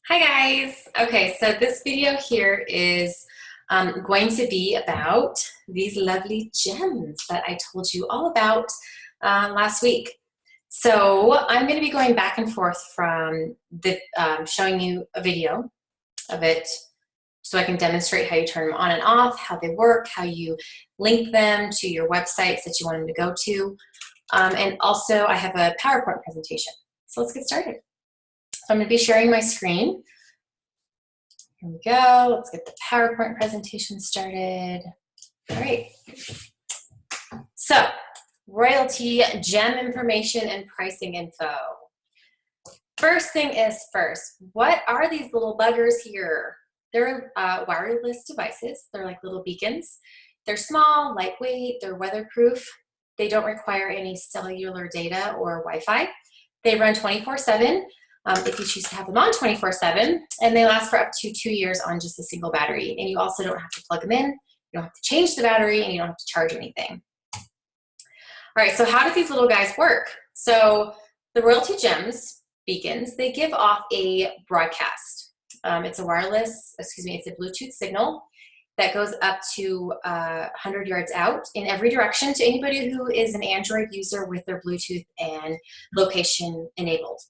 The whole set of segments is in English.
Hi guys! Okay, so this video here is going to be about these lovely gems that I told you all about last week. So I'm going to be going back and forth from showing you a video of it so I can demonstrate how you turn them on and off, how they work, how you link them to your websites that you want them to go to. And also I have a PowerPoint presentation. So let's get started. So I'm going to be sharing my screen. Here we go. Let's get the PowerPoint presentation started. All right. So, royalty gem information and pricing info. First thing is first, what are these little buggers here? They're wireless devices. They're like little beacons. They're small, lightweight, they're weatherproof. They don't require any cellular data or Wi-Fi. They run 24/7. If you choose to have them on 24/7, and they last for up to 2 years on just a single battery. And you also don't have to plug them in, you don't have to change the battery, and you don't have to charge anything. All right, so how do these little guys work? So the Royaltie Gems beacons, they give off a broadcast. It's a it's a Bluetooth signal that goes up to 100 yards out in every direction to anybody who is an Android user with their Bluetooth and location enabled.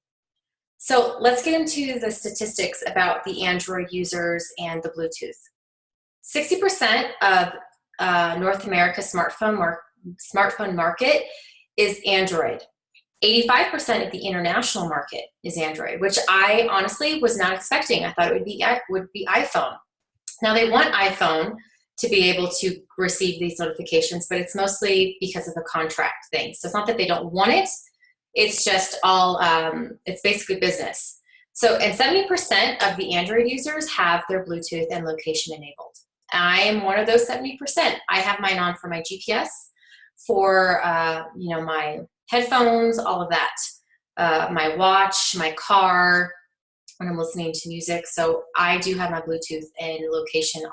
So let's get into the statistics about the Android users and the Bluetooth. 60% of North America's smartphone market is Android. 85% of the international market is Android, which I honestly was not expecting. I thought it would be iPhone. Now they want iPhone to be able to receive these notifications, but it's mostly because of the contract thing. So it's not that they don't want it. It's just all, it's basically business. So, and 70% of the Android users have their Bluetooth and location enabled. I am one of those 70%. I have mine on for my GPS, for, my headphones, all of that, my watch, my car, when I'm listening to music. So I do have my Bluetooth and location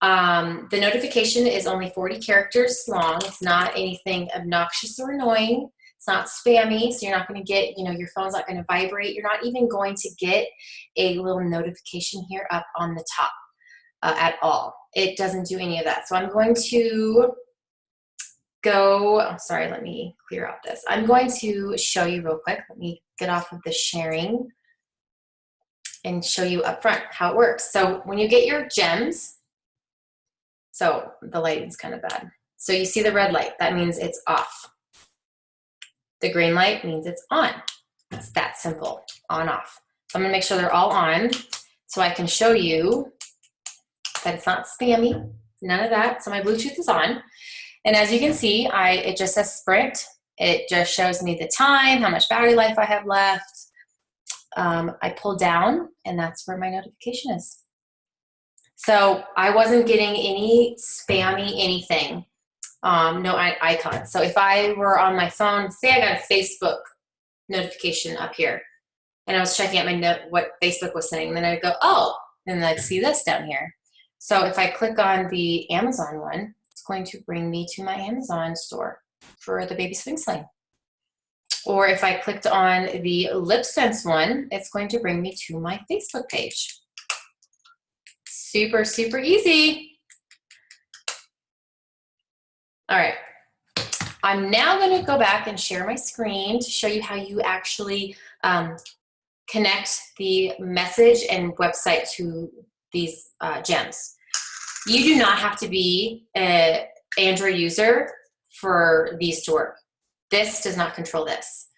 on. The notification is only 40 characters long. It's not anything obnoxious or annoying. It's not spammy, so you're not going to get, your phone's not going to vibrate. You're not even going to get a little notification here up on the top at all. It doesn't do any of that. So I'm going to let me clear out this. I'm going to show you real quick. Let me get off of the sharing and show you up front how it works. So when you get your gems, so the lighting's kind of bad. So you see the red light, that means it's off. The green light means it's on. It's that simple, on, off. So I'm gonna make sure they're all on so I can show you that it's not spammy, none of that. So my Bluetooth is on. And as you can see, it just says sprint. It just shows me the time, how much battery life I have left. I pull down and that's where my notification is. So I wasn't getting any spammy anything. No icon. So if I were on my phone, say I got a Facebook notification up here, and I was checking out what Facebook was saying, and then I'd go, oh, and I'd see this down here. So if I click on the Amazon one, it's going to bring me to my Amazon store for the baby swing sling. Or if I clicked on the LipSense one, it's going to bring me to my Facebook page. Super, super easy. All right, I'm now going to go back and share my screen to show you how you actually connect the message and website to these gems. You do not have to be an Android user for these to work. This does not control this.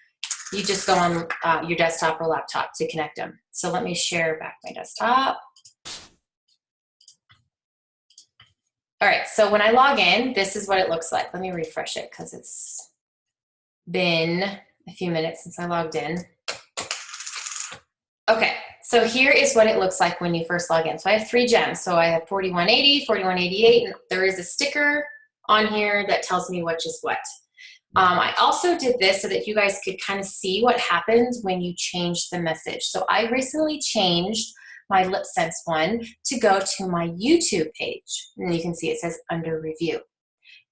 You just go on your desktop or laptop to connect them. So let me share back my desktop. All right, so when I log in, this is what it looks like. Let me refresh it because it's been a few minutes since I logged in. Okay, so here is what it looks like when you first log in. So I have 3 gems. So I have 4180, 4188, and there is a sticker on here that tells me which is what. I also did this so that you guys could kind of see what happens when you change the message. So I recently changed my LipSense one to go to my YouTube page. And you can see it says under review.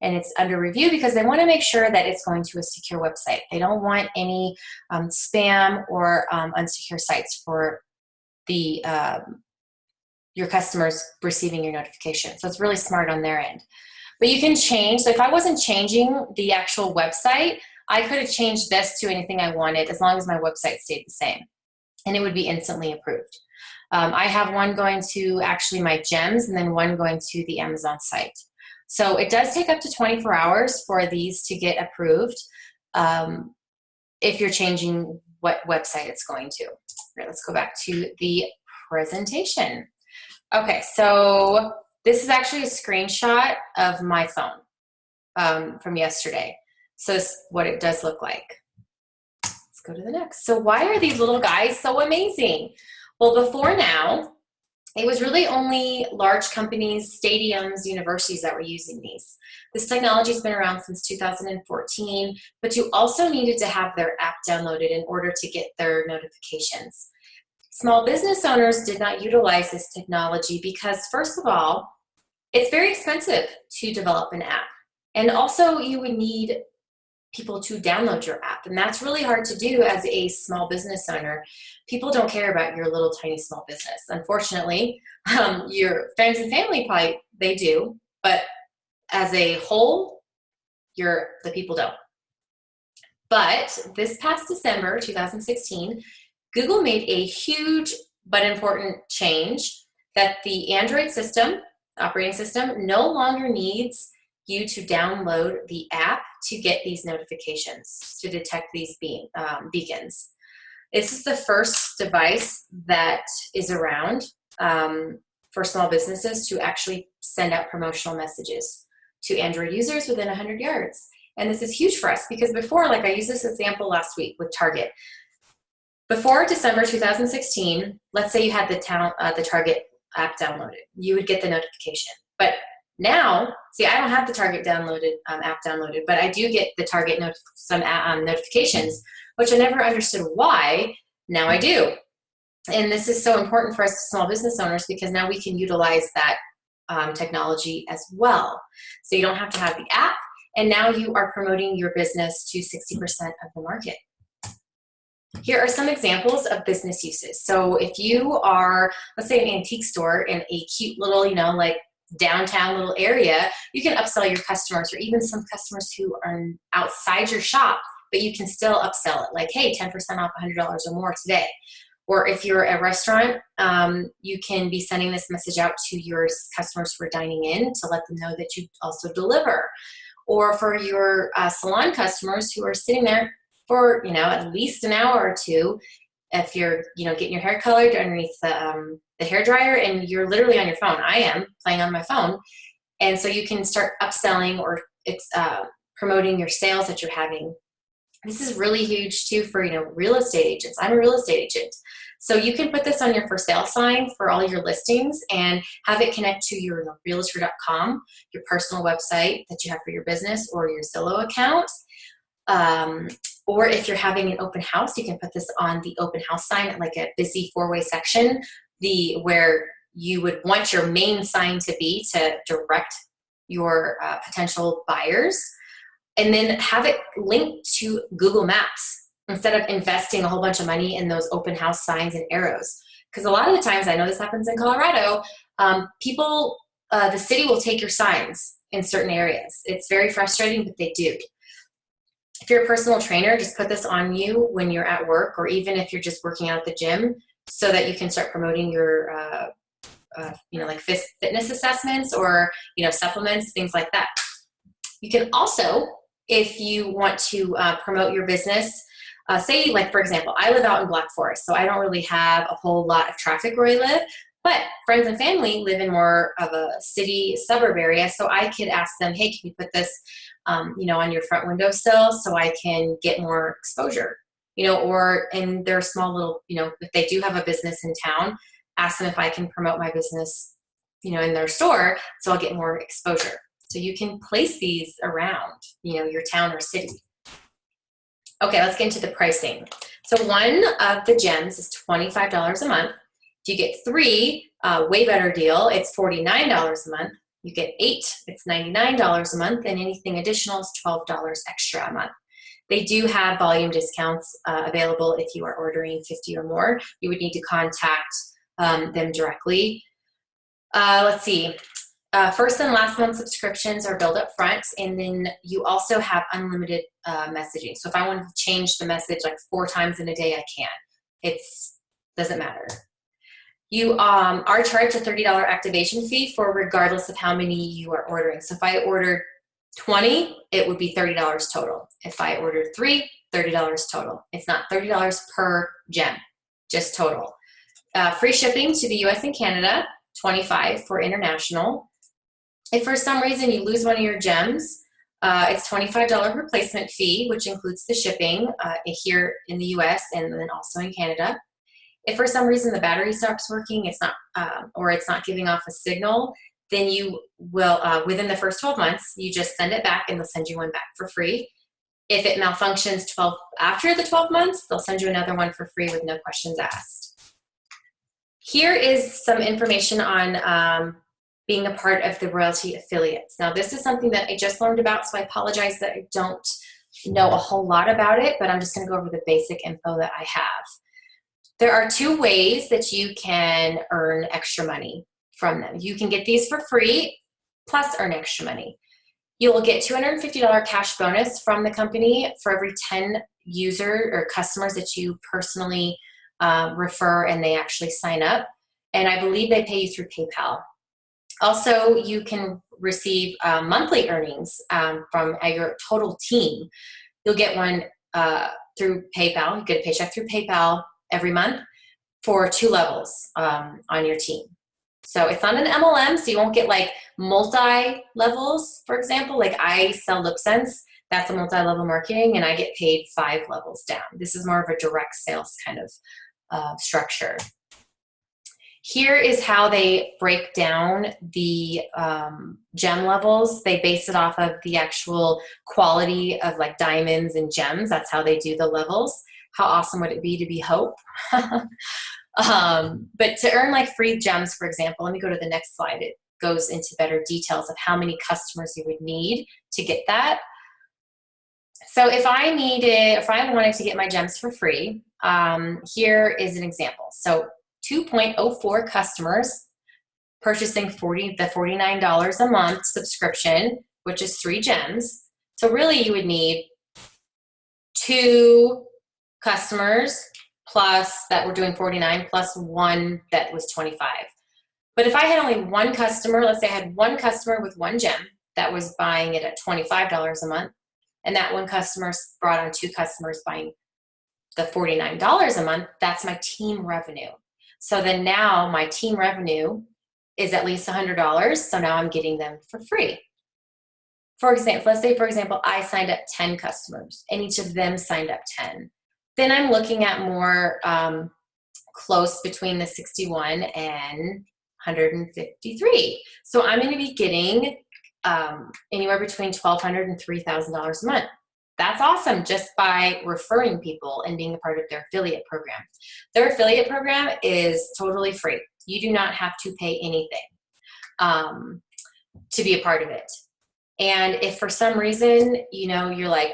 And it's under review because they want to make sure that it's going to a secure website. They don't want any spam or unsecure sites for the your customers receiving your notification. So it's really smart on their end. But you can change, so if I wasn't changing the actual website, I could have changed this to anything I wanted as long as my website stayed the same, and it would be instantly approved. I have one going to actually my gems and then one going to the Amazon site. So it does take up to 24 hours for these to get approved if you're changing what website it's going to. All right, let's go back to the presentation. Okay, so this is actually a screenshot of my phone from yesterday. So this is what it does look like. Let's go to the next. So why are these little guys so amazing? Well, before now, it was really only large companies, stadiums, universities that were using these. This technology has been around since 2014, but you also needed to have their app downloaded in order to get their notifications. Small business owners did not utilize this technology because, first of all, it's very expensive to develop an app. And also, you would need people to download your app. And that's really hard to do as a small business owner. People don't care about your little tiny small business. Unfortunately, your friends and family probably, they do. But as a whole, the people don't. But this past December, 2016, Google made a huge but important change that the Android system, operating system, no longer needs you to download the app to get these notifications, to detect these beacons. This is the first device that is around for small businesses to actually send out promotional messages to Android users within 100 yards. And this is huge for us because before, like I used this example last week with Target. Before December 2016, let's say you had the Target app downloaded, you would get the notification. But now, see, I don't have the Target app downloaded, but I do get the Target notifications, which I never understood why. Now I do. And this is so important for us small business owners because now we can utilize that technology as well. So you don't have to have the app, and now you are promoting your business to 60% of the market. Here are some examples of business uses. So if you are, let's say, an antique store in a cute little, like downtown little area, you can upsell your customers, or even some customers who are outside your shop, but you can still upsell it. Like, hey, 10% off $100 or more today. Or if you're a restaurant, you can be sending this message out to your customers who are dining in to let them know that you also deliver. Or for your salon customers who are sitting there for at least an hour or two, if you're getting your hair colored underneath the hair dryer and you're literally on your phone. I am playing on my phone, and so you can start upselling or promoting your sales that you're having. This is really huge too for real estate agents. I'm a real estate agent, so you can put this on your for sale sign for all your listings and have it connect to your realtor.com, your personal website that you have for your business, or your Zillow account. Or if you're having an open house, you can put this on the open house sign at like a busy four-way section, where you would want your main sign to be to direct your potential buyers, and then have it linked to Google Maps instead of investing a whole bunch of money in those open house signs and arrows. Because a lot of the times, I know this happens in Colorado, the city will take your signs in certain areas. It's very frustrating, but they do. If you're a personal trainer, just put this on you when you're at work, or even if you're just working out at the gym, so that you can start promoting your, like fitness assessments or, supplements, things like that. You can also, if you want to promote your business, say, like, for example, I live out in Black Forest, so I don't really have a whole lot of traffic where I live, but friends and family live in more of a city suburb area, so I could ask them, hey, can you put this on your front windowsill so I can get more exposure, or in their small little, if they do have a business in town, ask them if I can promote my business, in their store so I'll get more exposure. So you can place these around, your town or city. Okay, let's get into the pricing. So one of the gems is $25 a month. If you get 3, way better deal, it's $49 a month. You get 8, it's $99 a month, and anything additional is $12 extra a month. They do have volume discounts available if you are ordering 50 or more. You would need to contact them directly. Let's see. First and last month subscriptions are billed up front, and then you also have unlimited messaging. So if I want to change the message like 4 times in a day, I can. It doesn't matter. You are charged a $30 activation fee for regardless of how many you are ordering. So if I ordered 20, it would be $30 total. If I ordered 3, $30 total. It's not $30 per gem, just total. Free shipping to the US and Canada, $25 for international. If for some reason you lose one of your gems, it's $25 replacement fee, which includes the shipping here in the US and then also in Canada. If for some reason the battery stops working, it's not, or it's not giving off a signal, then you will, within the first 12 months, you just send it back and they'll send you one back for free. If it malfunctions after the 12 months, they'll send you another one for free with no questions asked. Here is some information on being a part of the Royaltie affiliates. Now, this is something that I just learned about, so I apologize that I don't know a whole lot about it, but I'm just gonna go over the basic info that I have. There are 2 ways that you can earn extra money from them. You can get these for free, plus earn extra money. You'll get $250 cash bonus from the company for every 10 user or customers that you personally refer and they actually sign up. And I believe they pay you through PayPal. Also, you can receive monthly earnings from your total team. You'll get one through PayPal. You get a paycheck through PayPal every month for 2 levels on your team. So it's not an MLM, so you won't get like multi-levels, for example. Like I sell LipSense, that's a multi-level marketing, and I get paid 5 levels down. This is more of a direct sales kind of structure. Here is how they break down the gem levels. They base it off of the actual quality of like diamonds and gems. That's how they do the levels. How awesome would it be to be Hope? But to earn like free gems, for example, let me go to the next slide. It goes into better details of how many customers you would need to get that. So if I wanted to get my gems for free, here is an example. So 2.04 customers purchasing the $49 a month subscription, which is 3 gems. So really you would need 2 customers plus that were doing 49 plus 1 that was 25. But if I had only 1 customer, let's say I had 1 customer with 1 gem that was buying it at $25 a month, and that 1 customer brought on 2 customers buying the $49 a month, that's my team revenue. So then now my team revenue is at least $100, so now I'm getting them for free. For example, let's say, for example, I signed up 10 customers and each of them signed up 10. Then I'm looking at more close between the 61 and 153. So I'm going to be getting anywhere between $1,200 and $3,000 a month. That's awesome just by referring people and being a part of their affiliate program. Their affiliate program is totally free. You do not have to pay anything to be a part of it. And if for some reason, you're like,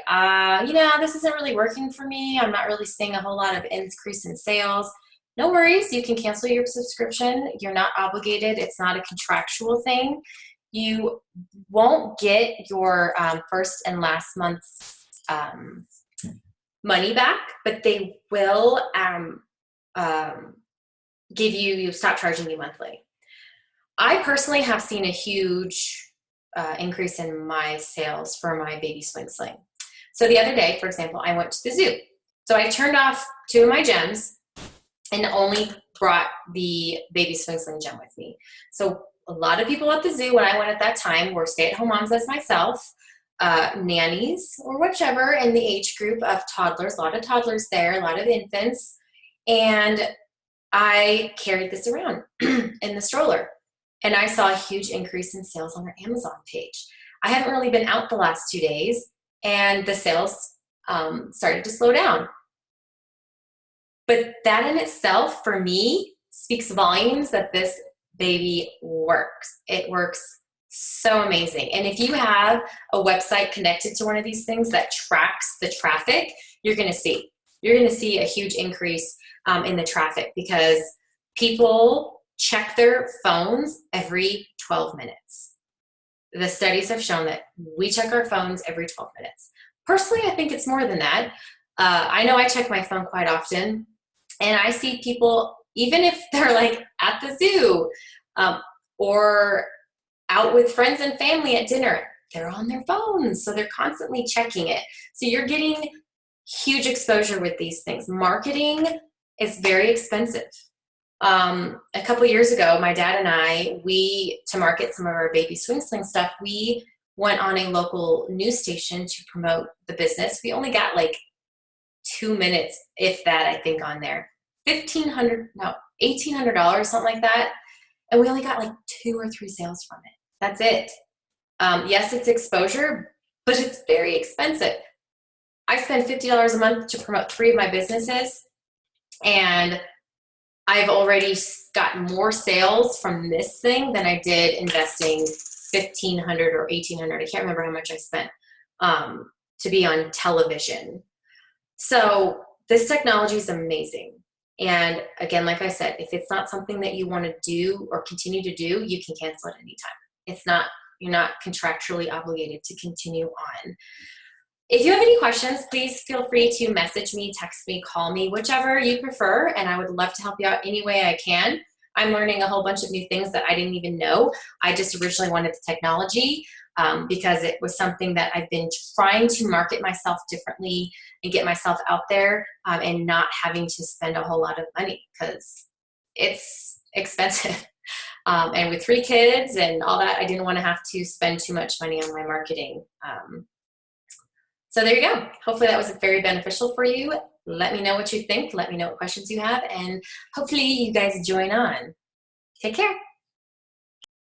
this isn't really working for me, I'm not really seeing a whole lot of increase in sales, no worries. You can cancel your subscription. You're not obligated. It's not a contractual thing. You won't get your first and last month's money back, but they will stop charging you monthly. I personally have seen a huge increase in my sales for my baby swing sling. So the other day, for example, I went to the zoo. So I turned off 2 of my gems and only brought the baby swing sling gem with me. So a lot of people at the zoo when I went at that time were stay-at-home moms as myself, nannies or whichever in the age group of toddlers, a lot of toddlers there, a lot of infants. And I carried this around in the stroller. And I saw a huge increase in sales on our Amazon page. I haven't really been out the last 2 days, and the sales started to slow down. But that in itself, for me, speaks volumes that this baby works. It works so amazing. And if you have a website connected to one of these things that tracks the traffic, you're going to see a huge increase in the traffic, because People check their phones every 12 minutes. The studies have shown that we check our phones every 12 minutes. Personally, I think it's more than that. I know I check my phone quite often, and I see people, even if they're like at the zoo or out with friends and family at dinner, they're on their phones. So they're constantly checking it. So you're getting huge exposure with these things. Marketing is very expensive. A couple years ago, my dad and I, to market some of our baby swing sling stuff, we went on a local news station to promote the business. We only got like 2 minutes, if that, I think, on there. $1,800, something like that. And we only got like 2 or 3 sales from it. That's it. Yes, it's exposure, but it's very expensive. I spend $50 a month to promote 3 of my businesses, and I've already gotten more sales from this thing than I did investing $1,500 or $1,800. I can't remember how much I spent to be on television. So this technology is amazing. And again, like I said, if it's not something that you want to do or continue to do, you can cancel it anytime. You're not contractually obligated to continue on. If you have any questions, please feel free to message me, text me, call me, whichever you prefer, and I would love to help you out any way I can. I'm learning a whole bunch of new things that I didn't even know. I just originally wanted the technology because it was something that I've been trying to market myself differently and get myself out there and not having to spend a whole lot of money because it's expensive. And with 3 kids and all that, I didn't want to have to spend too much money on my marketing. So there you go. Hopefully that was very beneficial for you. Let me know what you think. Let me know what questions you have. And hopefully you guys join on. Take care.